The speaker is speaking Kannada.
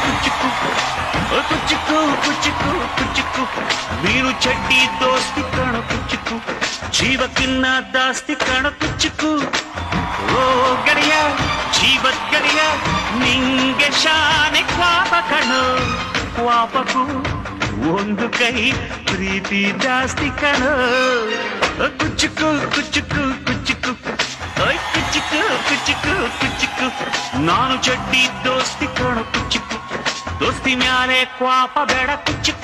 ಕುಚ್ಚುಕು ಕುಚ್ಚುಕು ಕುಚ್ಚುಕು ಕುಚ್ಚುಕು ನೀನು ಚಡ್ಡಿ ದೋಸ್ತಿ ಕಣ ಕುಚ್ಚುಕು ಜೀವಕ್ಕಿನ್ನ ದಾಸ್ತಿ ಕಣ ಕುಚ್ಚುಕು ಓ ಗೆಳೆಯ ಜೀವದ ಗೆಳೆಯ ನಿಂಗೆ ಶಾನೆ ಕ್ವಾಪ ಕಣೋ ಕ್ವಾಪಕು ಒಂದು ಕೈ ಪ್ರೀತಿ ಜಾಸ್ತಿ ಕಣೋ ಕುಚ್ಚುಕು ಕುಚ್ಚುಕು ಕುಚ್ಚುಕು ಕುಚ್ಚುಕು ಕುಚ್ಚುಕು ಕುಚ್ಚುಕು ನಾನು ಚಡ್ಡಿ ದೋಸ್ತಿ ಕಣ ಕುಚ್ಚುಕು ದೋಸ್ತಿ ಮ್ಯಾಲೆ ಕ್ವಾಪ ಬೇಡ ಕುಚ್ಚುಕು